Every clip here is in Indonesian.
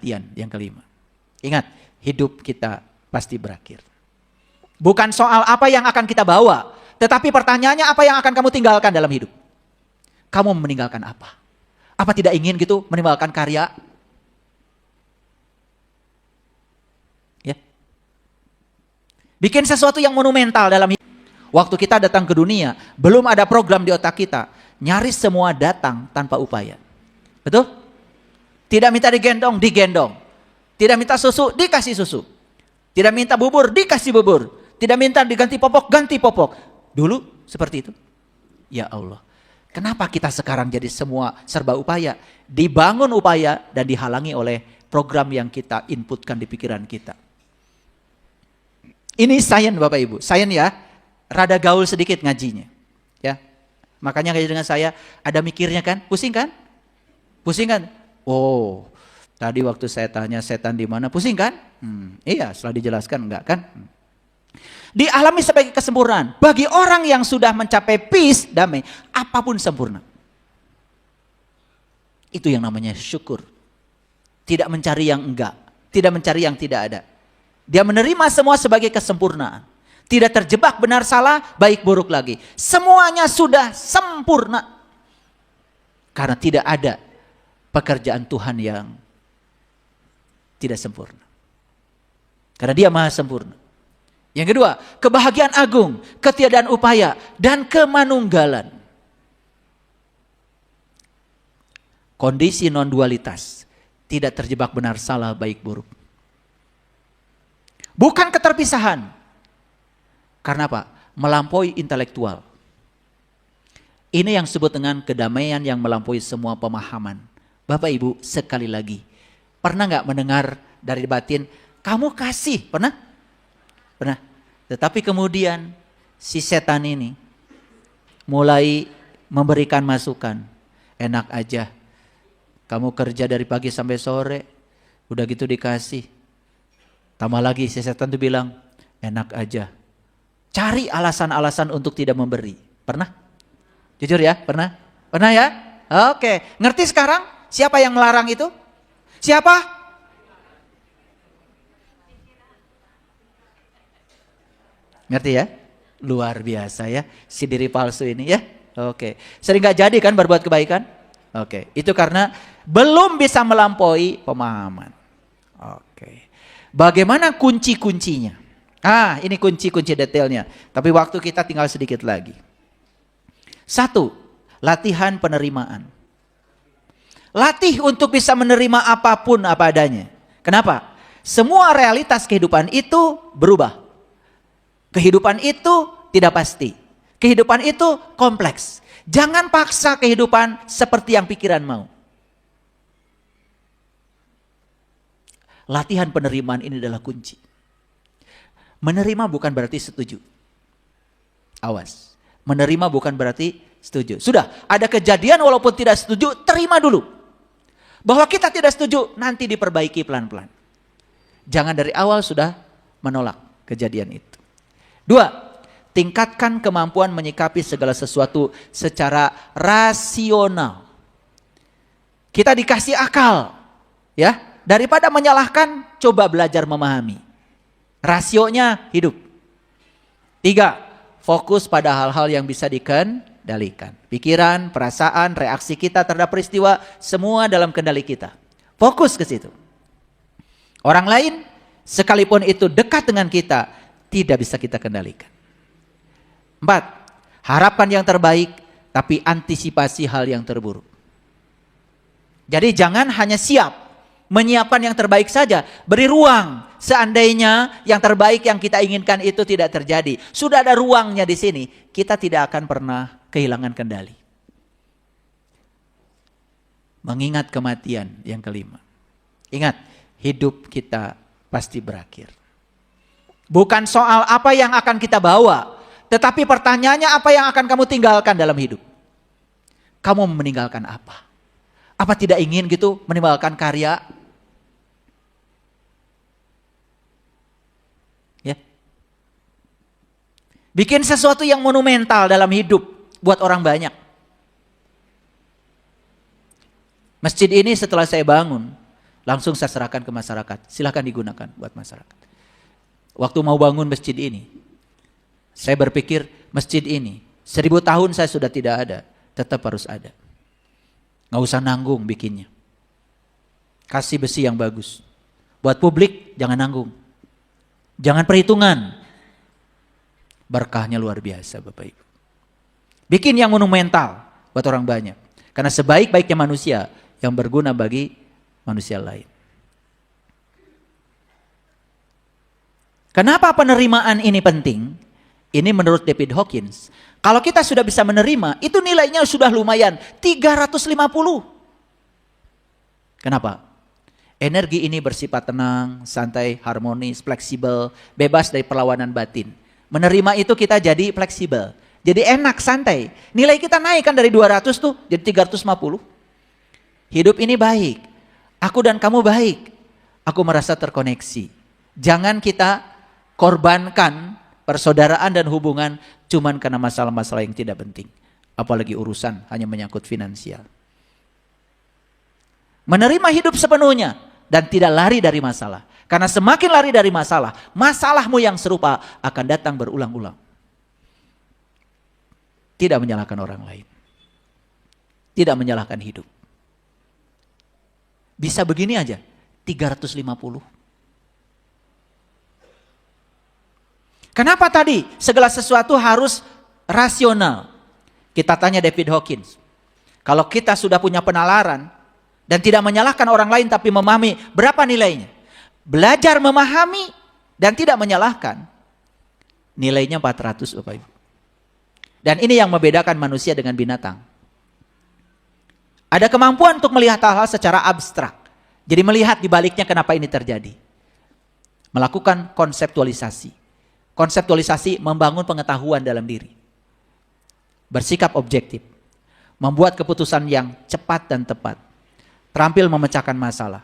kematian yang kelima. Ingat, hidup kita pasti berakhir. Bukan soal apa yang akan kita bawa, tetapi pertanyaannya apa yang akan kamu tinggalkan dalam hidup. Kamu meninggalkan apa? Apa tidak ingin gitu meninggalkan karya? Ya. Bikin sesuatu yang monumental dalam hidup. Waktu kita datang ke dunia, belum ada program di otak kita. Nyaris semua datang tanpa upaya. Betul? Tidak minta digendong, digendong. Tidak minta susu, dikasih susu. Tidak minta bubur, dikasih bubur. Tidak minta diganti popok, ganti popok. Dulu seperti itu. Ya Allah. Kenapa kita sekarang jadi semua serba upaya? Dibangun upaya dan dihalangi oleh program yang kita inputkan di pikiran kita. Ini sains Bapak Ibu. Sains ya, rada gaul sedikit ngajinya. Ya. Makanya ngaji dengan saya, ada mikirnya kan? Pusing kan? Pusing kan? Oh, tadi waktu saya tanya setan di mana, pusing kan? Iya, setelah dijelaskan enggak kan? Dialami sebagai kesempurnaan. Bagi orang yang sudah mencapai peace, damai, apapun sempurna. Itu yang namanya syukur. Tidak mencari yang enggak, tidak mencari yang tidak ada. Dia menerima semua sebagai kesempurnaan. Tidak terjebak benar salah, baik buruk lagi. Semuanya sudah sempurna. Karena tidak ada pekerjaan Tuhan yang tidak sempurna. Karena Dia Maha Sempurna. Yang kedua, kebahagiaan agung, ketiadaan upaya, dan kemanunggalan. Kondisi non-dualitas, tidak terjebak benar salah, baik buruk. Bukan keterpisahan. Karena apa? Melampaui intelektual. Ini yang disebut dengan kedamaian yang melampaui semua pemahaman. Bapak Ibu, sekali lagi, pernah nggak mendengar dari batin, kamu kasih, pernah? Pernah. Tetapi kemudian si setan ini mulai memberikan masukan. Enak aja. Kamu kerja dari pagi sampai sore, udah gitu dikasih. Tambah lagi si setan itu bilang, enak aja. Cari alasan-alasan untuk tidak memberi. Pernah? Jujur ya, pernah? Pernah ya? Oke, ngerti sekarang siapa yang melarang itu? Siapa? Ngerti ya? Luar biasa ya, si diri palsu ini ya. Oke, sering gak jadi kan berbuat kebaikan? Oke, itu karena belum bisa melampaui pemahaman. Oke, bagaimana kunci-kuncinya? Ini kunci-kunci detailnya. Tapi waktu kita tinggal sedikit lagi. 1, latihan penerimaan. Latih untuk bisa menerima apapun apa adanya. Kenapa? Semua realitas kehidupan itu berubah. Kehidupan itu tidak pasti. Kehidupan itu kompleks. Jangan paksa kehidupan seperti yang pikiran mau. Latihan penerimaan ini adalah kunci. Menerima bukan berarti setuju. Awas. Menerima bukan berarti setuju. Sudah, ada kejadian walaupun tidak setuju, terima dulu. Bahwa kita tidak setuju, nanti diperbaiki pelan-pelan. Jangan dari awal sudah menolak kejadian itu. 2, tingkatkan kemampuan menyikapi segala sesuatu secara rasional. Kita dikasih akal, ya. Daripada menyalahkan, coba belajar memahami. Rasionya hidup. 3, fokus pada hal-hal yang bisa dikendalikan. Pikiran, perasaan, reaksi kita terhadap peristiwa, semua dalam kendali kita. Fokus ke situ. Orang lain, sekalipun itu dekat dengan kita, tidak bisa kita kendalikan. 4, harapkan yang terbaik, tapi antisipasi hal yang terburuk. Jadi jangan hanya siap, menyiapkan yang terbaik saja. Beri ruang, seandainya yang terbaik yang kita inginkan itu tidak terjadi. Sudah ada ruangnya di sini, kita tidak akan pernah kehilangan kendali. Mengingat kematian yang kelima. Ingat, hidup kita pasti berakhir. Bukan soal apa yang akan kita bawa, tetapi pertanyaannya apa yang akan kamu tinggalkan dalam hidup. Kamu meninggalkan apa? Apa tidak ingin gitu meninggalkan karya? Ya. Bikin sesuatu yang monumental dalam hidup buat orang banyak. Masjid ini setelah saya bangun, langsung saya serahkan ke masyarakat. Silahkan digunakan buat masyarakat. Waktu mau bangun masjid ini, saya berpikir masjid ini 1000 tahun saya sudah tidak ada, tetap harus ada. Nggak usah nanggung bikinnya. Kasih besi yang bagus. Buat publik jangan nanggung. Jangan perhitungan. Berkahnya luar biasa Bapak Ibu. Bikin yang monumental buat orang banyak. Karena sebaik-baiknya manusia yang berguna bagi manusia lain. Kenapa penerimaan ini penting? Ini menurut David Hawkins. Kalau kita sudah bisa menerima, itu nilainya sudah lumayan. 350. Kenapa? Energi ini bersifat tenang, santai, harmonis, fleksibel, bebas dari perlawanan batin. Menerima itu kita jadi fleksibel. Jadi enak, santai. Nilai kita naik kan dari 200 tuh jadi 350. Hidup ini baik. Aku dan kamu baik. Aku merasa terkoneksi. Jangan kita korbankan persaudaraan dan hubungan cuman karena masalah-masalah yang tidak penting. Apalagi urusan hanya menyangkut finansial. Menerima hidup sepenuhnya dan tidak lari dari masalah. Karena semakin lari dari masalah, masalahmu yang serupa akan datang berulang-ulang. Tidak menyalahkan orang lain. Tidak menyalahkan hidup. Bisa begini aja, 350. Kenapa tadi segala sesuatu harus rasional? Kita tanya David Hawkins. Kalau kita sudah punya penalaran dan tidak menyalahkan orang lain tapi memahami berapa nilainya. Belajar memahami dan tidak menyalahkan. Nilainya 400 Bapak Ibu. Dan ini yang membedakan manusia dengan binatang. Ada kemampuan untuk melihat hal-hal secara abstrak. Jadi melihat di baliknya kenapa ini terjadi. Melakukan konseptualisasi. Konseptualisasi membangun pengetahuan dalam diri. Bersikap objektif. Membuat keputusan yang cepat dan tepat. Terampil memecahkan masalah.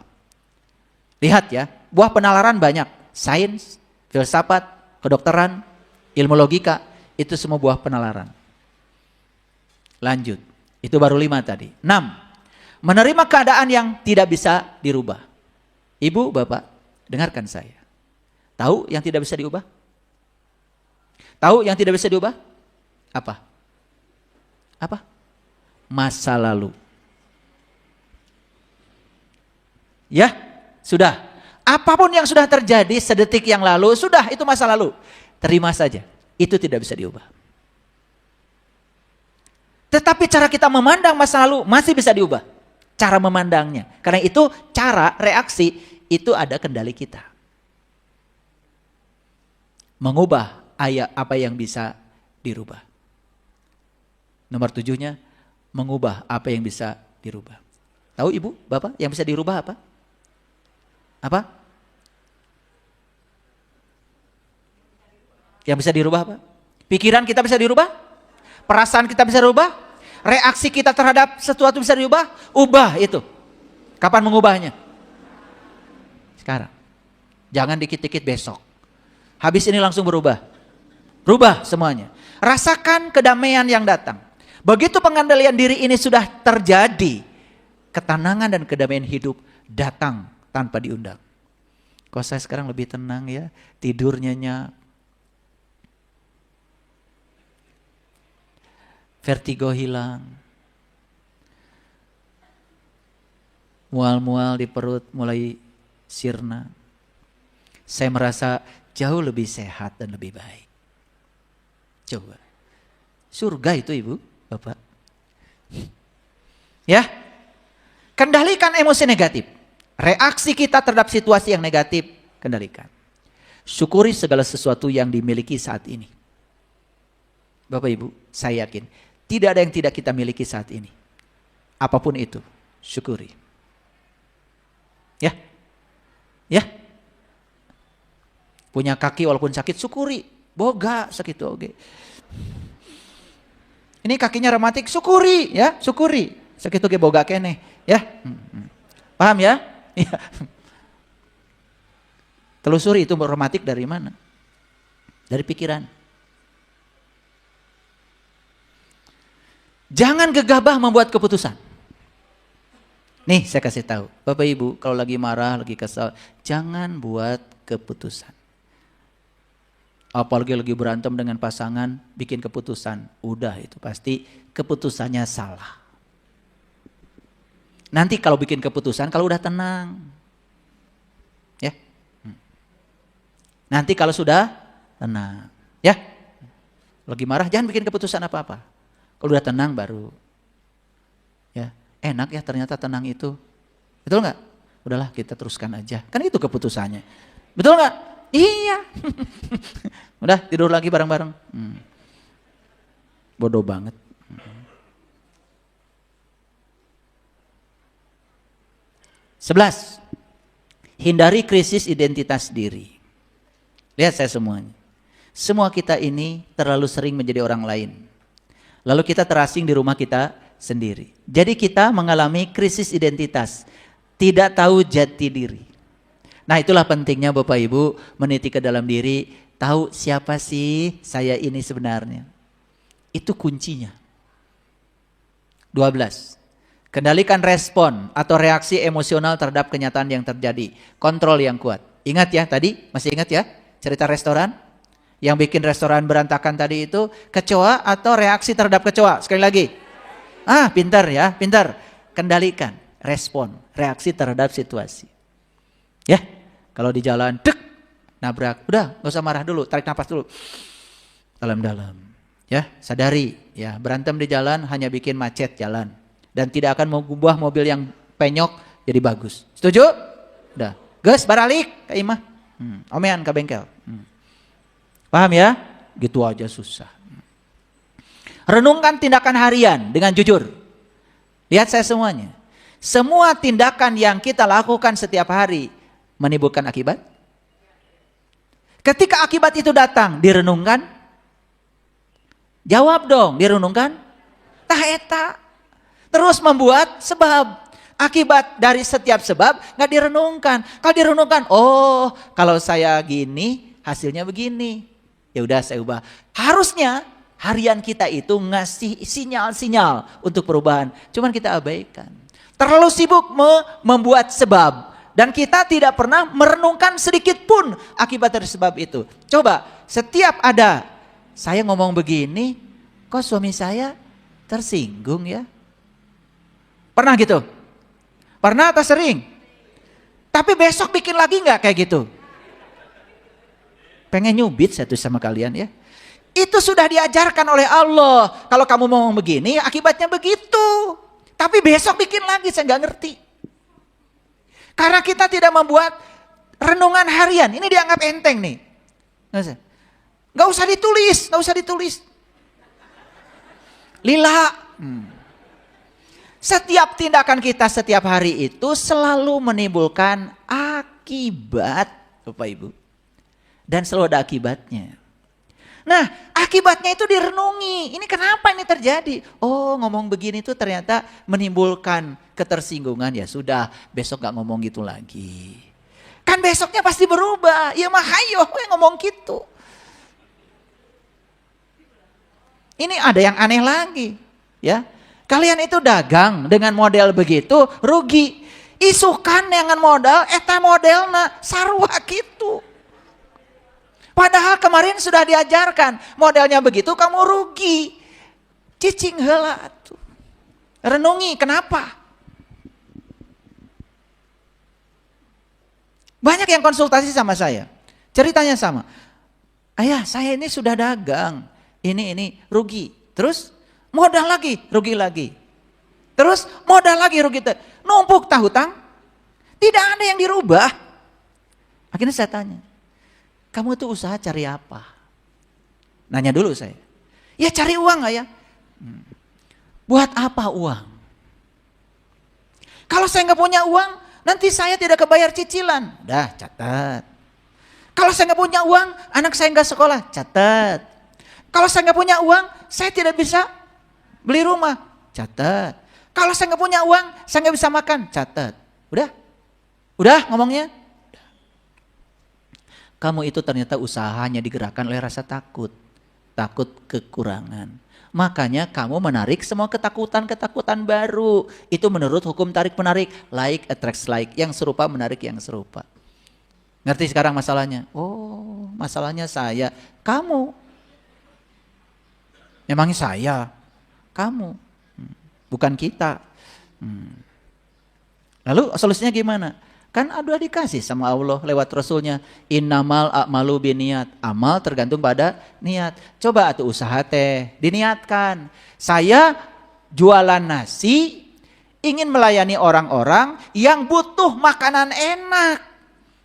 Lihat ya, buah penalaran banyak. Sains, filsafat, kedokteran, ilmu logika. Itu semua buah penalaran. Lanjut. Itu baru 5 tadi. 6. Menerima keadaan yang tidak bisa dirubah. Ibu, Bapak, dengarkan saya. Tahu yang tidak bisa diubah? Tahu yang tidak bisa diubah? Apa? Apa? Masa lalu. Ya, sudah. Apapun yang sudah terjadi sedetik yang lalu, sudah itu masa lalu. Terima saja. Itu tidak bisa diubah. Tetapi cara kita memandang masa lalu masih bisa diubah. Cara memandangnya. Karena itu cara reaksi itu ada kendali kita. Mengubah apa yang bisa dirubah. Nomor 7-nya, mengubah apa yang bisa dirubah. Tahu Ibu, Bapak, yang bisa dirubah apa? Apa? Yang bisa dirubah apa? Pikiran kita bisa dirubah? Perasaan kita bisa dirubah? Reaksi kita terhadap sesuatu bisa dirubah? Ubah itu. Kapan mengubahnya? Sekarang. Jangan dikit-dikit besok. Habis ini langsung berubah. Rubah semuanya. Rasakan kedamaian yang datang. Begitu pengendalian diri ini sudah terjadi, ketenangan dan kedamaian hidup datang tanpa diundang. Kok saya sekarang lebih tenang ya, tidur nyenyak. Vertigo hilang. Mual-mual di perut mulai sirna. Saya merasa jauh lebih sehat dan lebih baik. Coba. Surga itu Ibu, Bapak. Ya. Kendalikan emosi negatif. Reaksi kita terhadap situasi yang negatif, kendalikan. Syukuri segala sesuatu yang dimiliki saat ini. Bapak Ibu, saya yakin tidak ada yang tidak kita miliki saat ini. Apapun itu, syukuri. Ya. Ya. Punya kaki walaupun sakit, syukuri. Boga sakit oge. Ini kakinya rematik, syukuri ya, syukuri. Sakit oge boga kene, ya. Paham ya? Ya. Telusuri itu rematik dari mana? Dari pikiran. Jangan gegabah membuat keputusan. Nih saya kasih tahu, Bapak Ibu kalau lagi marah, lagi kesal, jangan buat keputusan. Apalagi lagi berantem dengan pasangan, bikin keputusan. Udah itu pasti keputusannya salah. Nanti kalau bikin keputusan, kalau udah tenang. Ya. Nanti kalau sudah tenang. Ya. Lagi marah, jangan bikin keputusan apa-apa. Kalau udah tenang baru. Ya. Enak ya ternyata tenang itu. Betul nggak? Udahlah kita teruskan aja. Kan itu keputusannya. Betul nggak? Iya. Udah tidur lagi bareng-bareng. Bodoh banget. Sebelas. Hindari krisis identitas diri. Lihat saya semuanya. Semua kita ini terlalu sering menjadi orang lain. Lalu kita terasing di rumah kita sendiri. Jadi kita mengalami krisis identitas. Tidak tahu jati diri. Nah itulah pentingnya Bapak Ibu meniti ke dalam diri, tahu siapa sih saya ini sebenarnya. Itu kuncinya. 12. Kendalikan respon atau reaksi emosional terhadap kenyataan yang terjadi. Kontrol yang kuat. Ingat ya tadi, masih ingat ya cerita restoran? Yang bikin restoran berantakan tadi itu kecoa atau reaksi terhadap kecoa? Sekali lagi. Pintar ya, pintar. Kendalikan respon, reaksi terhadap situasi. Ya. Kalau di jalan, dek, nabrak, udah gak usah marah dulu, tarik nafas dulu. Dalam-dalam. Ya, sadari, ya berantem di jalan hanya bikin macet jalan. Dan tidak akan mengubah mobil yang penyok jadi bagus. Setuju? Udah. Gus, baralik ke imah. Omean ke bengkel. Paham ya? Gitu aja susah. Renungkan tindakan harian dengan jujur. Lihat saya semuanya. Semua tindakan yang kita lakukan setiap hari menimbulkan akibat. Ketika akibat itu datang, direnungkan. Jawab dong, direnungkan. Tah eta. Terus membuat sebab. Akibat dari setiap sebab nggak direnungkan. Kalau direnungkan, oh kalau saya gini, hasilnya begini. Ya udah saya ubah. Harusnya harian kita itu ngasih sinyal-sinyal untuk perubahan. Cuman kita abaikan. Terlalu sibuk membuat sebab. Dan kita tidak pernah merenungkan sedikit pun akibat dari sebab itu. Coba, setiap ada saya ngomong begini, kok suami saya tersinggung ya? Pernah gitu? Pernah atau sering? Tapi besok bikin lagi nggak kayak gitu? Pengen nyubit saya tuh sama kalian ya. Itu sudah diajarkan oleh Allah. Kalau kamu ngomong begini, akibatnya begitu. Tapi besok bikin lagi, saya nggak ngerti. Karena kita tidak membuat renungan harian. Ini dianggap enteng nih. Gak usah ditulis, gak usah ditulis. Lila. Setiap tindakan kita setiap hari itu selalu menimbulkan akibat, Bapak Ibu. Dan selalu ada akibatnya. Nah, akibatnya itu direnungi. Ini kenapa ini terjadi? Oh, ngomong begini tuh ternyata menimbulkan ketersinggungan. Ya sudah, besok gak ngomong gitu lagi. Kan besoknya pasti berubah. Ya mah hayo ngomong gitu. Ini ada yang aneh lagi. Ya, kalian itu dagang dengan model begitu, rugi. Isukan dengan modal, eta modelna sarua gitu. Padahal kemarin sudah diajarkan, modelnya begitu kamu rugi. Cicing heula tuh. Renungi kenapa? Banyak yang konsultasi sama saya. Ceritanya sama. Ayah, saya ini sudah dagang. Ini rugi. Terus modal lagi, rugi lagi. Terus modal lagi, rugi. Numpuk hutang. Tidak ada yang dirubah. Akhirnya saya tanya, kamu tuh usaha cari apa? Nanya dulu saya. Ya cari uang gak ya? Buat apa uang? Kalau saya gak punya uang, nanti saya tidak kebayar cicilan. Dah catat. Kalau saya gak punya uang, anak saya gak sekolah. Catat. Kalau saya gak punya uang, saya tidak bisa beli rumah. Catat. Kalau saya gak punya uang, saya gak bisa makan. Catat. Udah? Udah ngomongnya? Kamu itu ternyata usahanya digerakkan oleh rasa takut. takut kekurangan. Makanya kamu menarik semua ketakutan-ketakutan baru. Itu menurut hukum tarik-menarik. Like attracts like. Yang serupa menarik yang serupa. Ngerti sekarang masalahnya? Oh, masalahnya saya. Kamu. Memangnya saya? Kamu. Bukan kita. Lalu solusinya gimana? Kan udah dikasih sama Allah lewat Rasulnya. Innamal a'malu biniat. Amal tergantung pada niat. Coba atuh usaha teh. Diniatkan. Saya jualan nasi. Ingin melayani orang-orang yang butuh makanan enak.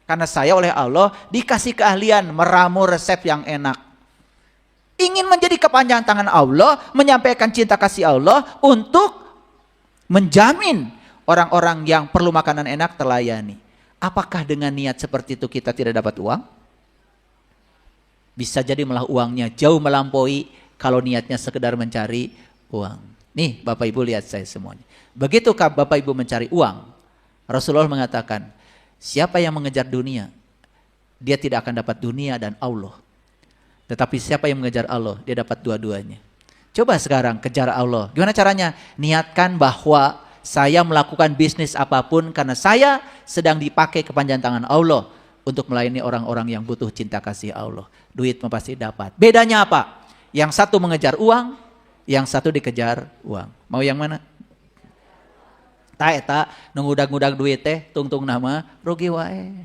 Karena saya oleh Allah dikasih keahlian meramu resep yang enak. Ingin menjadi kepanjangan tangan Allah. Menyampaikan cinta kasih Allah. Untuk menjamin orang-orang yang perlu makanan enak terlayani. Apakah dengan niat seperti itu kita tidak dapat uang? Bisa jadi malah uangnya jauh melampaui kalau niatnya sekedar mencari uang. Nih Bapak Ibu lihat saya semuanya. Begitu Bapak Ibu mencari uang, Rasulullah mengatakan, siapa yang mengejar dunia, dia tidak akan dapat dunia dan Allah. Tetapi siapa yang mengejar Allah, dia dapat dua-duanya. Coba sekarang kejar Allah. Gimana caranya? Niatkan bahwa saya melakukan bisnis apapun karena saya sedang dipakai kepanjangan tangan Allah untuk melayani orang-orang yang butuh cinta kasih Allah. Duit pasti dapat. Bedanya apa? Yang satu mengejar uang, yang satu dikejar uang. Mau yang mana? Tak nungudag-ngudag duit teh, tungtung nama rugi wae.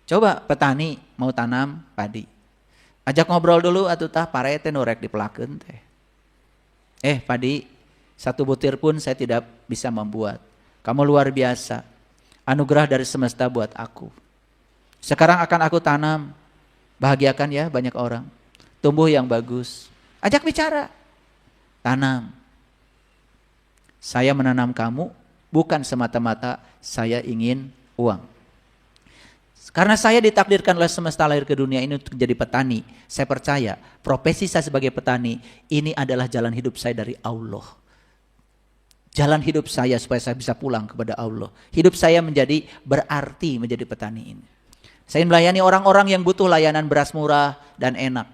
Coba petani mau tanam padi. Ajak ngobrol dulu atuh tah pare teh norek dipelakeun teh. Padi, 1 butir pun saya tidak bisa membuat. Kamu luar biasa. Anugerah dari semesta buat aku. Sekarang akan aku tanam. Bahagiakan ya banyak orang. Tumbuh yang bagus. Ajak bicara. Tanam. Saya menanam kamu bukan semata-mata saya ingin uang. Karena saya ditakdirkan oleh semesta lahir ke dunia ini untuk jadi petani. Saya percaya profesi saya sebagai petani ini adalah jalan hidup saya dari Allah. Jalan hidup saya supaya saya bisa pulang kepada Allah. Hidup saya menjadi berarti menjadi petani ini. Saya melayani orang-orang yang butuh layanan beras murah dan enak.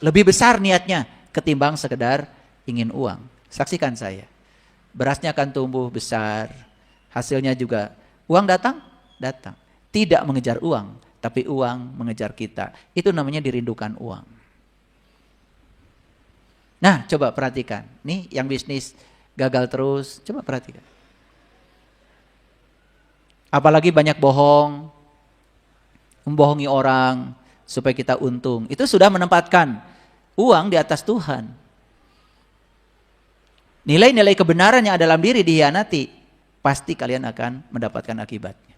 Lebih besar niatnya ketimbang sekedar ingin uang. Saksikan saya. Berasnya akan tumbuh besar. Hasilnya juga uang datang? Datang. Tidak mengejar uang, tapi uang mengejar kita. Itu namanya dirindukan uang. Nah, coba perhatikan. Nih yang bisnis gagal terus, coba perhatikan. Apalagi banyak bohong, membohongi orang supaya kita untung. Itu sudah menempatkan uang di atas Tuhan. Nilai-nilai kebenaran yang ada dalam diri dihianati, pasti kalian akan mendapatkan akibatnya.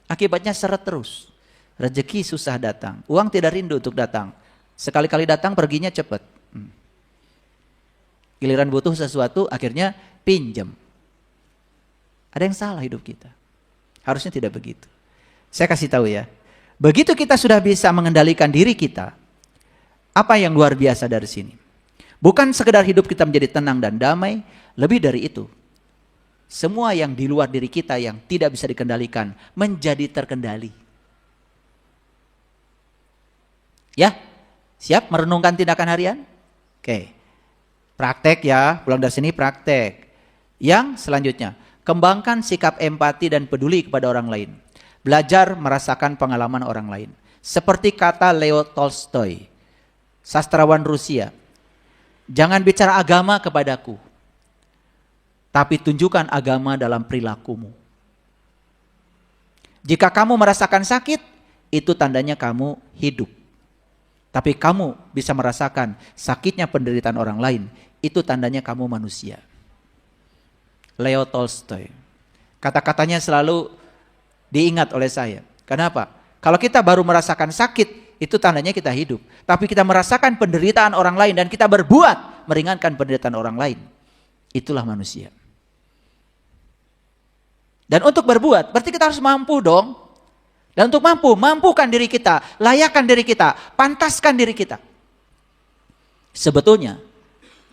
Akibatnya seret terus. Rezeki susah datang. Uang tidak rindu untuk datang. Sekali-kali datang perginya cepat. Giliran butuh sesuatu akhirnya pinjam. Ada yang salah hidup kita. Harusnya tidak begitu. Saya kasih tahu ya. Begitu kita sudah bisa mengendalikan diri kita. Apa yang luar biasa dari sini? Bukan sekedar hidup kita menjadi tenang dan damai. Lebih dari itu. Semua yang di luar diri kita yang tidak bisa dikendalikan menjadi terkendali. Ya, siap merenungkan tindakan harian? Oke, praktek ya, pulang dari sini praktek. Yang selanjutnya, kembangkan sikap empati dan peduli kepada orang lain. Belajar merasakan pengalaman orang lain. Seperti kata Leo Tolstoy, sastrawan Rusia, jangan bicara agama kepadaku, tapi tunjukkan agama dalam perilakumu. Jika kamu merasakan sakit, itu tandanya kamu hidup. Tapi kamu bisa merasakan sakitnya penderitaan orang lain, itu tandanya kamu manusia. Leo Tolstoy. Kata-katanya selalu diingat oleh saya. Kenapa? Kalau kita baru merasakan sakit, itu tandanya kita hidup. Tapi kita merasakan penderitaan orang lain dan kita berbuat meringankan penderitaan orang lain, itulah manusia. Dan untuk berbuat, berarti kita harus mampu dong. Dan untuk mampukan diri kita, layakkan diri kita, pantaskan diri kita. Sebetulnya,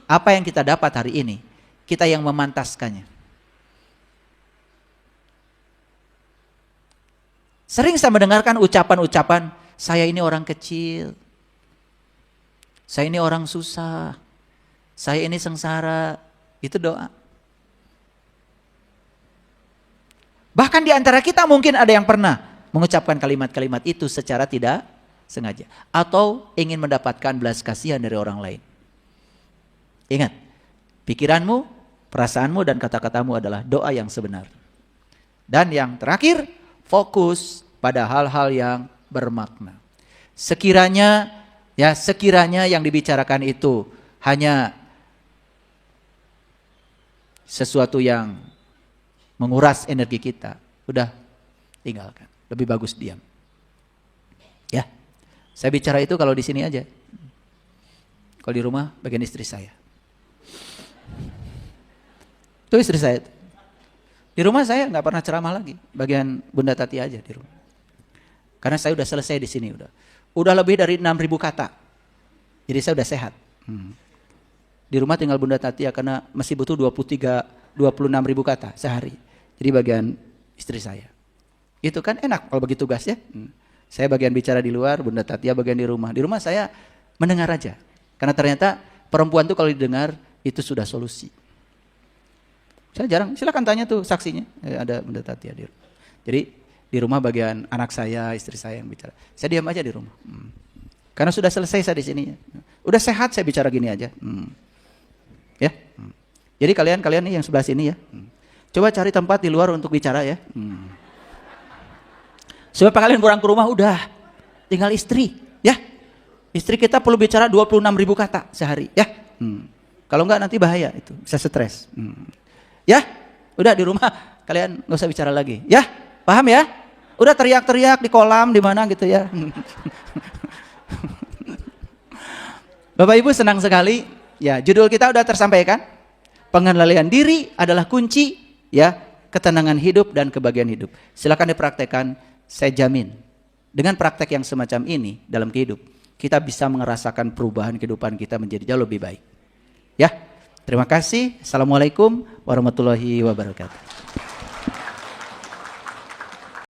apa yang kita dapat hari ini, kita yang memantaskannya. Sering saya mendengarkan ucapan-ucapan, saya ini orang kecil, saya ini orang susah, saya ini sengsara. Itu doa. Bahkan di antara kita mungkin ada yang pernah mengucapkan kalimat-kalimat itu secara tidak sengaja. Atau ingin mendapatkan belas kasihan dari orang lain. Ingat, pikiranmu, perasaanmu, dan kata-katamu adalah doa yang sebenar. Dan yang terakhir, fokus pada hal-hal yang bermakna. Sekiranya yang dibicarakan itu hanya sesuatu yang menguras energi kita, udah tinggalkan. Lebih bagus diam. Ya, saya bicara itu kalau di sini aja. Kalau di rumah bagian istri saya. Itu istri saya. Di rumah saya nggak pernah ceramah lagi. Bagian Bunda Tati aja di rumah. Karena saya udah selesai di sini udah lebih dari 6.000 kata. Jadi saya udah sehat. Di rumah tinggal Bunda Tati ya, karena masih butuh 26.000 kata sehari. Jadi bagian istri saya. Itu kan enak kalau bagi tugas ya. Saya bagian bicara di luar, Bunda Tatia bagian di rumah. Di rumah saya mendengar aja. Karena ternyata perempuan tuh kalau didengar itu sudah solusi. Saya jarang, silakan tanya tuh saksinya. Ada Bunda Tatia di rumah. Jadi di rumah bagian anak saya, istri saya yang bicara. Saya diam aja di rumah. Karena sudah selesai saya di sini. Udah sehat saya bicara gini aja. Ya. Jadi kalian nih yang sebelah sini ya. Coba cari tempat di luar untuk bicara ya. Supaya kalian pulang ke rumah udah tinggal istri, ya. Istri kita perlu bicara 26.000 kata sehari, ya. Kalau enggak nanti bahaya itu, bisa stres. Ya, udah di rumah kalian nggak usah bicara lagi, ya. Paham ya? Udah teriak-teriak di kolam di mana gitu ya. Bapak Ibu senang sekali, ya. Judul kita udah tersampaikan. Pengendalian diri adalah kunci, ya, ketenangan hidup dan kebahagiaan hidup. Silakan dipraktekkan. Saya jamin, dengan praktek yang semacam ini dalam kehidup, kita bisa merasakan perubahan kehidupan kita menjadi jauh lebih baik. Ya, terima kasih. Assalamualaikum warahmatullahi wabarakatuh.